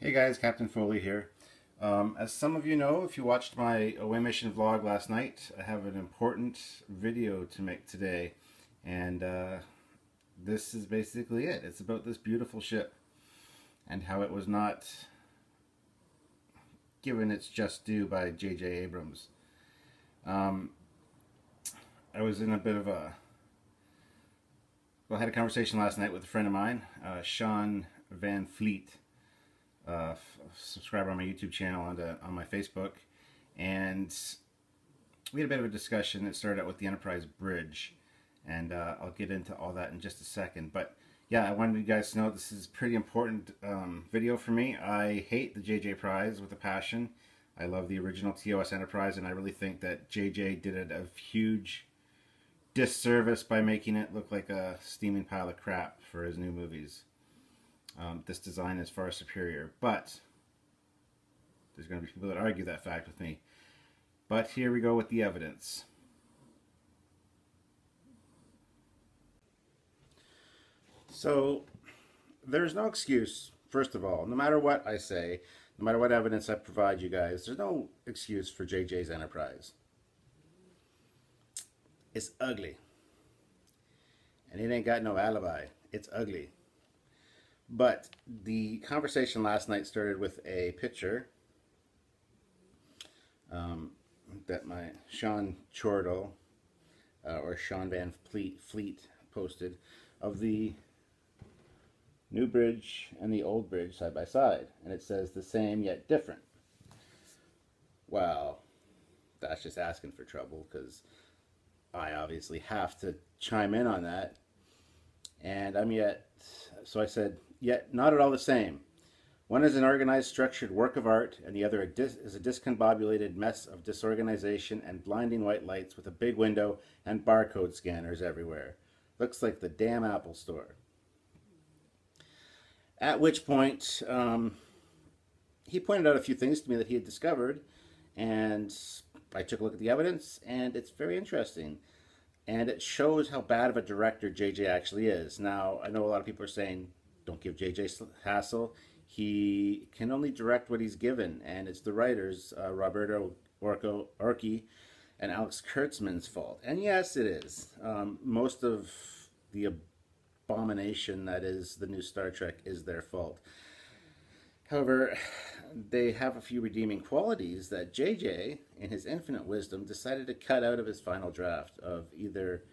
Hey guys, Captain Foley here. As some of you know, if you watched my away mission vlog last night, I have an important video to make today, and this is basically it. It's about this beautiful ship and how it was not given its just due by J.J. Abrams. I was in a bit of a... Well, I had a conversation last night with a friend of mine, Sean Van Fleet, subscriber on my YouTube channel and on my Facebook, and we had a bit of a discussion. It started out with the Enterprise bridge, and I'll get into all that in just a second. But yeah, I wanted you guys to know this is a pretty important video for me. I hate the JJ Prize with a passion. I love the original TOS Enterprise, and I really think that JJ did it a huge disservice by making it look like a steaming pile of crap for his new movies. This design is far superior, but there's going to be people that argue that fact with me. But here we go with the evidence. So there's no excuse, first of all, no matter what I say, no matter what evidence I provide you guys, there's no excuse for JJ's Enterprise. It's ugly. And it ain't got no alibi. It's ugly. But the conversation last night started with a picture that my Sean Chordle, or Sean Van Fleet posted of the new bridge and the old bridge side by side. And it says the same yet different. Well, that's just asking for trouble, because I obviously have to chime in on that. And so I said, yet not at all the same. One is an organized, structured work of art, and the other is a discombobulated mess of disorganization and blinding white lights with a big window and barcode scanners everywhere. Looks like the damn Apple Store. At which point, he pointed out a few things to me that he had discovered, and I took a look at the evidence, and it's very interesting. And it shows how bad of a director JJ actually is. Now, I know a lot of people are saying, don't give JJ hassle. He can only direct what he's given, and it's the writers, Roberto Orci and Alex Kurtzman's fault. And yes, it is. Most of the abomination that is the new Star Trek is their fault. However, they have a few redeeming qualities that JJ, in his infinite wisdom, decided to cut out of his final draft of either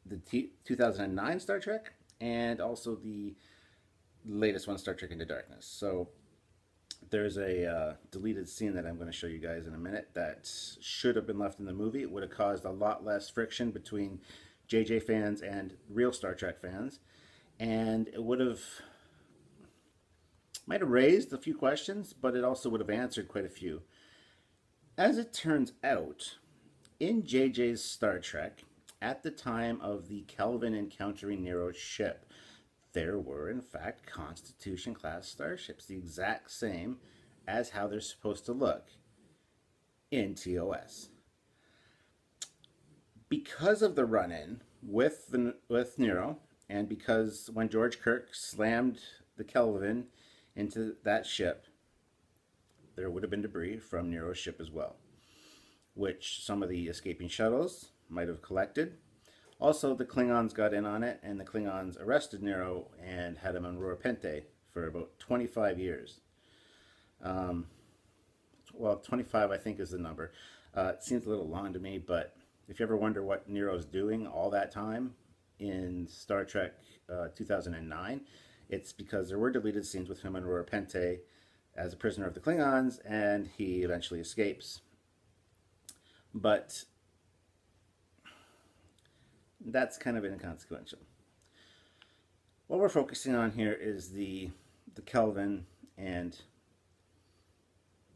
the 2009 Star Trek and also the latest one, Star Trek Into Darkness. So there's a deleted scene that I'm going to show you guys in a minute that should have been left in the movie. It would have caused a lot less friction between JJ fans and real Star Trek fans, and it might have raised a few questions, but it also would have answered quite a few. As it turns out, in JJ's Star Trek, at the time of the Kelvin encountering Nero's ship, there were, in fact, Constitution-class starships, the exact same as how they're supposed to look in TOS. Because of the run-in with Nero, and because when George Kirk slammed the Kelvin into that ship, there would have been debris from Nero's ship as well, which some of the escaping shuttles might have collected. Also, the Klingons got in on it, and the Klingons arrested Nero and had him on Rurapente for about 25 years. Well, 25 I think is the number. It seems a little long to me, but if you ever wonder what Nero's doing all that time in Star Trek 2009, it's because there were deleted scenes with him on Rurapente as a prisoner of the Klingons, and he eventually escapes. But that's kind of inconsequential. What we're focusing on here is the Kelvin and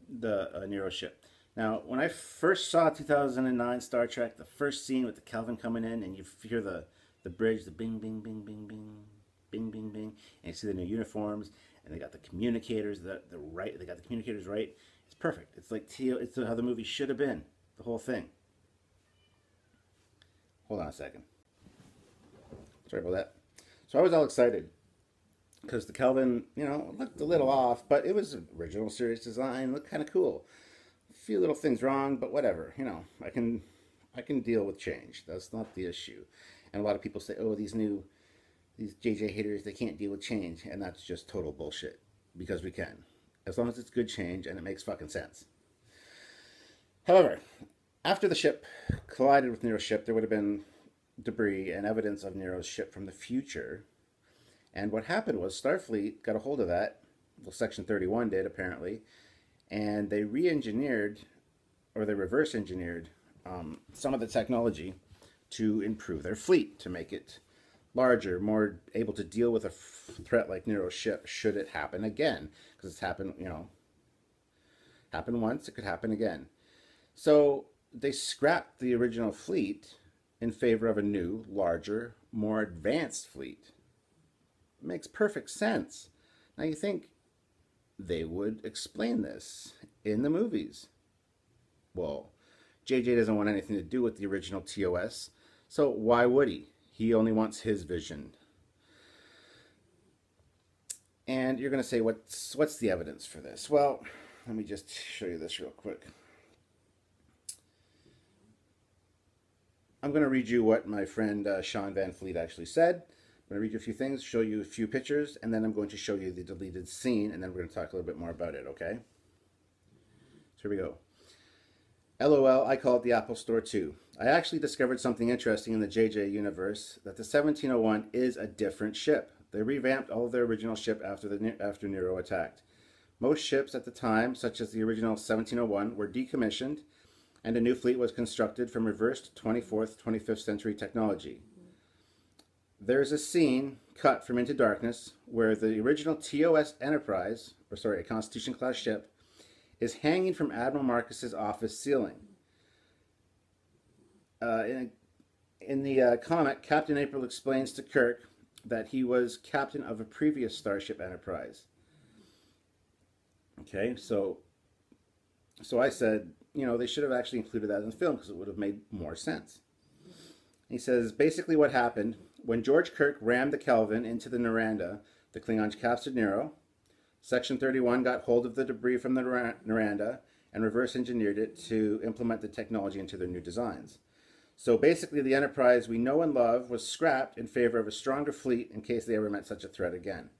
the Nero ship. Now, when I first saw 2009 Star Trek, the first scene with the Kelvin coming in, and you hear the bridge, the bing, bing, bing, bing, bing, bing, bing, bing, and you see the new uniforms, and they got the communicators, they got the communicators right. It's perfect. It's like it's how the movie should have been, the whole thing. Hold on a second. Sorry about that. So I was all excited. because the Kelvin, looked a little off, but it was original series design, looked kind of cool. A few little things wrong, but whatever. I can deal with change. That's not the issue. And a lot of people say, oh, these JJ haters, they can't deal with change, and that's just total bullshit. Because we can, as long as it's good change and it makes fucking sense. However, after the ship collided with Nero's ship, there would have been debris and evidence of Nero's ship from the future. And what happened was Starfleet got a hold of that. Well, Section 31 did, apparently. And they re-engineered, or they reverse-engineered, some of the technology to improve their fleet, to make it larger, more able to deal with a threat like Nero's ship should it happen again. Because it's happened, happened once, it could happen again. So they scrapped the original fleet in favor of a new, larger, more advanced fleet. It makes perfect sense. Now you think they would explain this in the movies. Well, JJ doesn't want anything to do with the original TOS, so why would he? He only wants his vision. And you're going to say, what's the evidence for this? Well, let me just show you this real quick. I'm going to read you what my friend Sean Van Fleet actually said. I'm going to read you a few things, show you a few pictures, and then I'm going to show you the deleted scene, and then we're going to talk a little bit more about it, okay? So here we go. LOL, I call it the Apple Store too. I actually discovered something interesting in the JJ universe, that the 1701 is a different ship. They revamped all of their original ship after Nero attacked. Most ships at the time, such as the original 1701, were decommissioned, and a new fleet was constructed from reversed 24th, 25th century technology. There's a scene cut from Into Darkness where the original TOS Enterprise, a Constitution-class ship, is hanging from Admiral Marcus's office ceiling. In the comic, Captain April explains to Kirk that he was captain of a previous Starship Enterprise. Okay, so I said, they should have actually included that in the film because it would have made more sense. He says, basically what happened, when George Kirk rammed the Kelvin into the Noranda, the Klingons captured Nero. Section 31 got hold of the debris from the Noranda and reverse engineered it to implement the technology into their new designs. So basically the Enterprise we know and love was scrapped in favor of a stronger fleet in case they ever met such a threat again.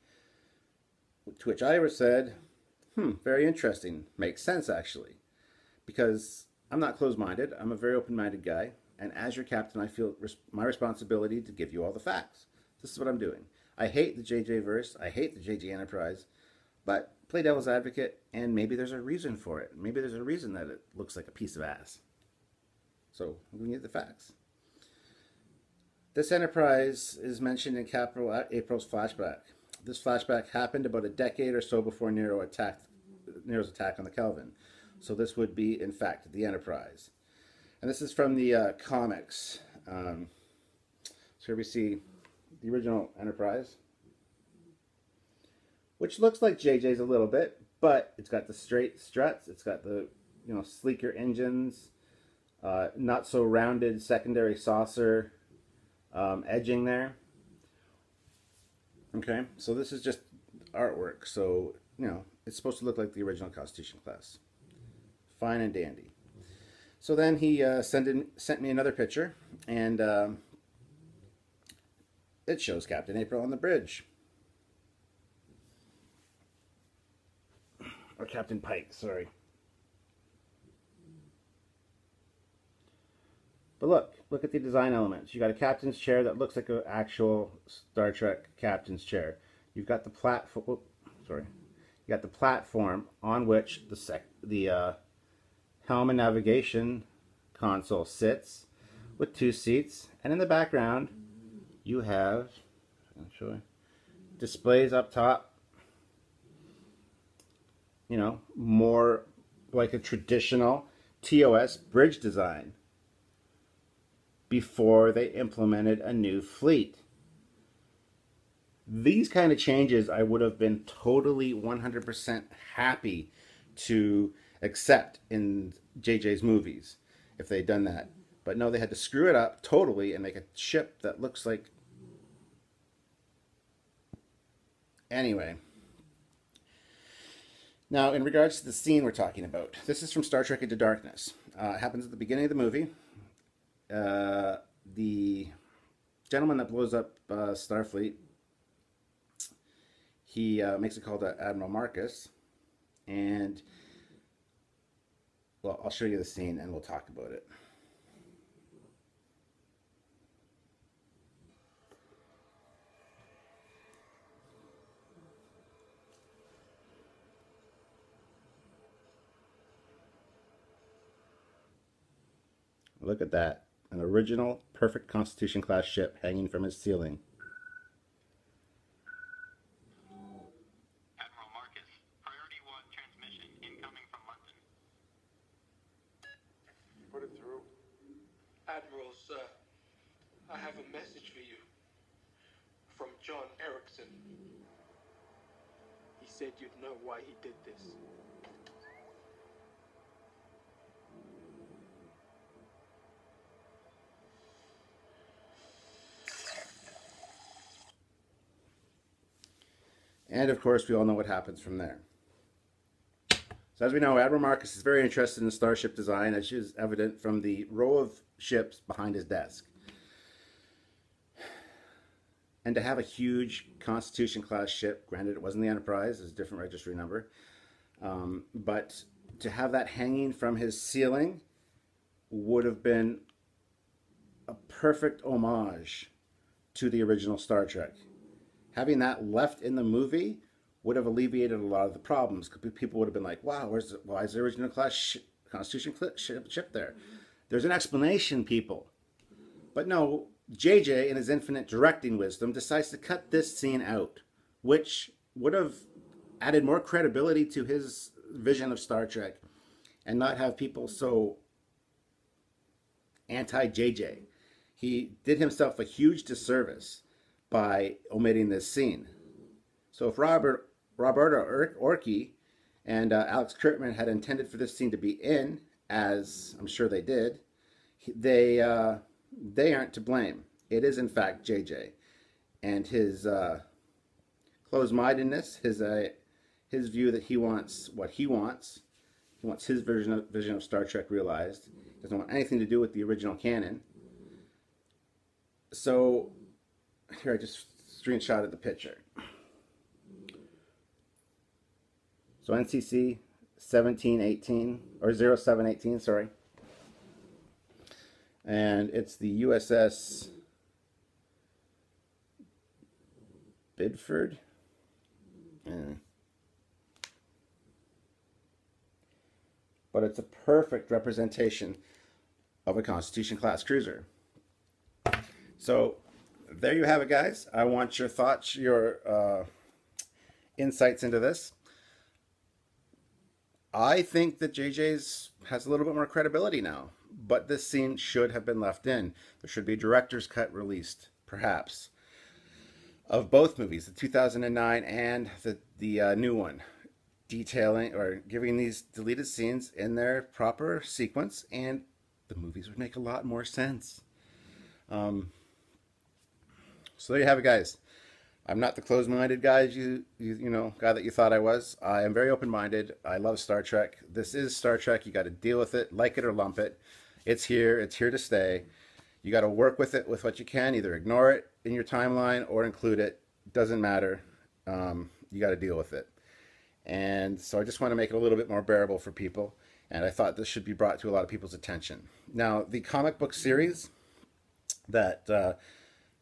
To which Ira said, very interesting. Makes sense, actually. Because I'm not closed-minded. I'm a very open-minded guy. And as your captain, I feel my responsibility to give you all the facts. This is what I'm doing. I hate the JJ verse. I hate the JJ Enterprise. But play devil's advocate, and maybe there's a reason for it. Maybe there's a reason that it looks like a piece of ass. So I'm going to get the facts. This Enterprise is mentioned in Capital April's flashback. This flashback happened about a decade or so before Nero's attack on the Kelvin. So this would be, in fact, the Enterprise. And this is from the comics. So here we see the original Enterprise, which looks like JJ's a little bit, but it's got the straight struts. It's got the sleeker engines, not so rounded secondary saucer edging there. Okay, so this is just artwork. So it's supposed to look like the original Constitution class. Fine and dandy. So then he sent me another picture, and it shows Captain April on the bridge. Or Captain Pike, sorry. But look at the design elements. You got a captain's chair that looks like an actual Star Trek captain's chair. You've got the platform. You got the platform on which the helm and navigation console sits, with 2 seats, and in the background you have displays up top. More like a traditional TOS bridge design before they implemented a new fleet. These kind of changes I would have been totally 100% happy to accept in JJ's movies if they'd done that. But no, they had to screw it up totally and make a ship that looks like Anyway, now in regards to the scene we're talking about, this is from Star Trek Into Darkness. It happens at the beginning of the movie. The gentleman that blows up Starfleet, he makes a call to Admiral Marcus, and well, I'll show you the scene and we'll talk about it. Look at that. An original, perfect Constitution class ship hanging from his ceiling. Admiral Marcus, Priority 1 transmission incoming from London. Put it through. Admiral, sir, I have a message for you. From John Erickson. He said you'd know why he did this. And of course, we all know what happens from there. So as we know, Admiral Marcus is very interested in starship design, as is evident from the row of ships behind his desk. And to have a huge Constitution class ship, granted it wasn't the Enterprise, it's a different registry number, but to have that hanging from his ceiling would have been a perfect homage to the original Star Trek. Having that left in the movie would have alleviated a lot of the problems. People would have been like, wow, why is the original class Constitution ship there? There's an explanation, people. But no, JJ, in his infinite directing wisdom, decides to cut this scene out, which would have added more credibility to his vision of Star Trek and not have people so anti-JJ. He did himself a huge disservice by omitting this scene. So if Roberta Orkey and Alex Kurtzman had intended for this scene to be in, as I'm sure they did, they aren't to blame. It is in fact JJ and his closed-mindedness, his view that he wants what he wants. He wants his vision of Star Trek realized. He doesn't want anything to do with the original canon. So here, I just screenshotted the picture. So NCC 1718, or 0718, sorry. And it's the USS Bidford. But it's a perfect representation of a Constitution class cruiser. So there you have it, guys. I want your thoughts, your insights into this. I think that JJ's has a little bit more credibility now, but this scene should have been left in. There should be a director's cut released, perhaps, of both movies, the 2009 and the new one, detailing or giving these deleted scenes in their proper sequence, and the movies would make a lot more sense. So there you have it, guys. I'm not the closed-minded guy guy that you thought I was. I am very open-minded. I love Star Trek. This is Star Trek. You got to deal with it, like it or lump it. It's here. It's here to stay. You got to work with it with what you can. Either ignore it in your timeline or include it. Doesn't matter. You got to deal with it. And so I just want to make it a little bit more bearable for people. And I thought this should be brought to a lot of people's attention. Now, the comic book series that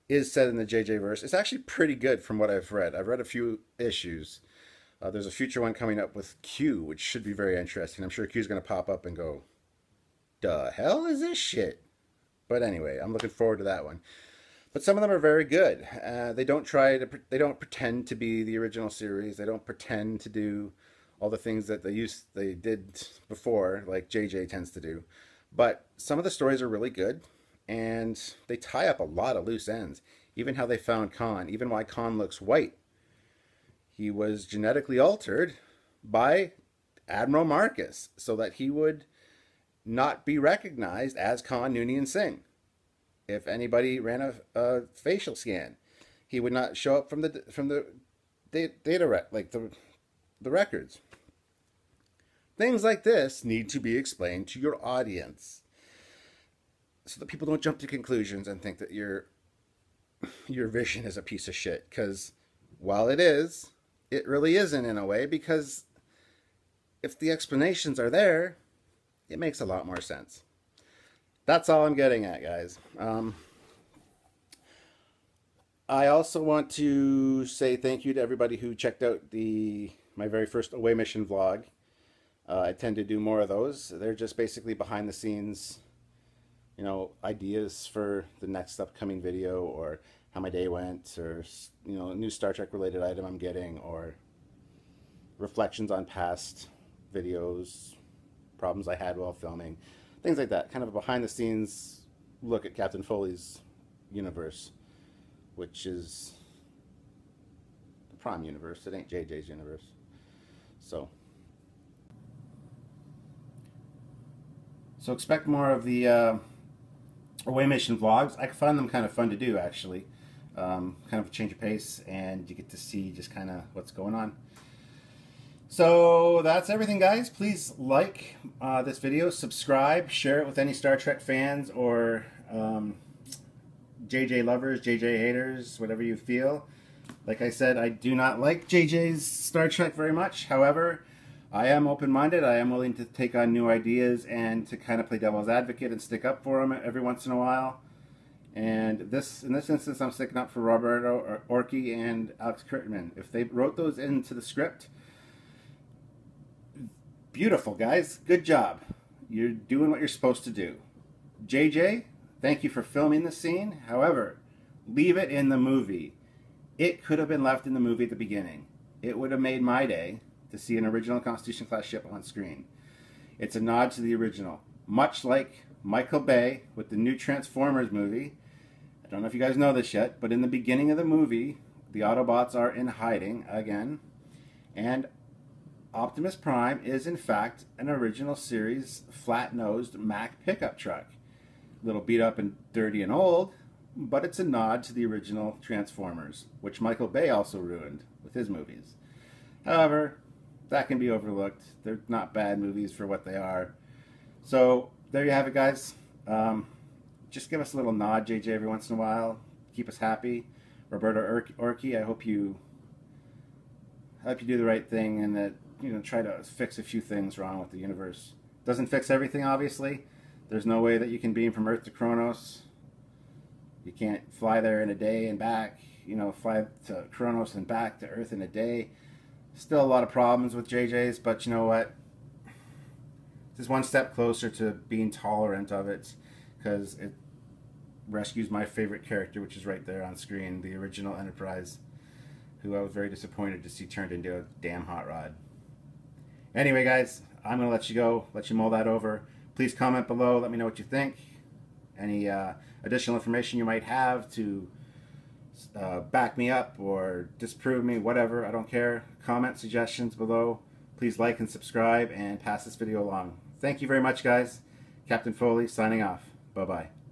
is set in the JJ verse is actually pretty good from what I've read. I've read a few issues. There's a future one coming up with Q, which should be very interesting. I'm sure Q's going to pop up and go, "The hell is this shit?" But anyway, I'm looking forward to that one. But some of them are very good. They don't pretend to be the original series. They don't pretend to do all the things that they did before, like JJ tends to do. But some of the stories are really good, and they tie up a lot of loose ends. Even how they found Khan, even why Khan looks white. He was genetically altered by Admiral Marcus so that he would not be recognized as Khan Noonien Singh. If anybody ran a facial scan, he would not show up from the like the records. Things like this need to be explained to your audience so that people don't jump to conclusions and think that your vision is a piece of shit. Because while it is, it really isn't in a way, because if the explanations are there, it makes a lot more sense. That's all I'm getting at, guys. I also want to say thank you to everybody who checked out my very first away mission vlog. I tend to do more of those. They're just basically behind the scenes, ideas for the next upcoming video, or how my day went, or a new Star Trek related item I'm getting, or reflections on past videos, problems I had while filming, things like that. Kind of a behind the scenes look at Captain Foley's universe, which is the Prime universe. It ain't JJ's universe. So expect more of the away mission vlogs. I find them kind of fun to do, actually. Kind of a change of pace, and you get to see just kind of what's going on. So that's everything, guys. Please like this video, subscribe, share it with any Star Trek fans or JJ lovers, JJ haters, whatever you feel. Like I said, I do not like JJ's Star Trek very much. However, I am open-minded. I am willing to take on new ideas and to kind of play devil's advocate and stick up for him every once in a while. And in this instance, I'm sticking up for Roberto Orci and Alex Kurtzman. If they wrote those into the script, beautiful, guys. Good job. You're doing what you're supposed to do. JJ, thank you for filming the scene. However, leave it in the movie. It could have been left in the movie at the beginning. It would have made my day to see an original Constitution-class ship on screen. It's a nod to the original. Much like Michael Bay with the new Transformers movie. I don't know if you guys know this yet, but in the beginning of the movie, the Autobots are in hiding again. And Optimus Prime is, in fact, an original series flat-nosed Mack pickup truck. A little beat up and dirty and old, but it's a nod to the original Transformers, which Michael Bay also ruined with his movies. However, that can be overlooked. They're not bad movies for what they are. So, there you have it, guys. Just give us a little nod, JJ, every once in a while. Keep us happy. Roberto Orci, I hope you do the right thing, and that try to fix a few things wrong with the universe. Doesn't fix everything, obviously. There's no way that you can beam from Earth to Kronos. You can't fly there in a day and back. Fly to Kronos and back to Earth in a day. Still a lot of problems with JJ's, but you know what? This is one step closer to being tolerant of it, because it rescues my favorite character, which is right there on screen, the original Enterprise, who I was very disappointed to see turned into a damn hot rod. Anyway, guys, I'm going to let you go, let you mull that over. Please comment below, let me know what you think. Any additional information you might have to back me up or disprove me, whatever, I don't care. Comment suggestions below. Please like and subscribe and pass this video along. Thank you very much, guys. Captain Foley signing off. Bye-bye.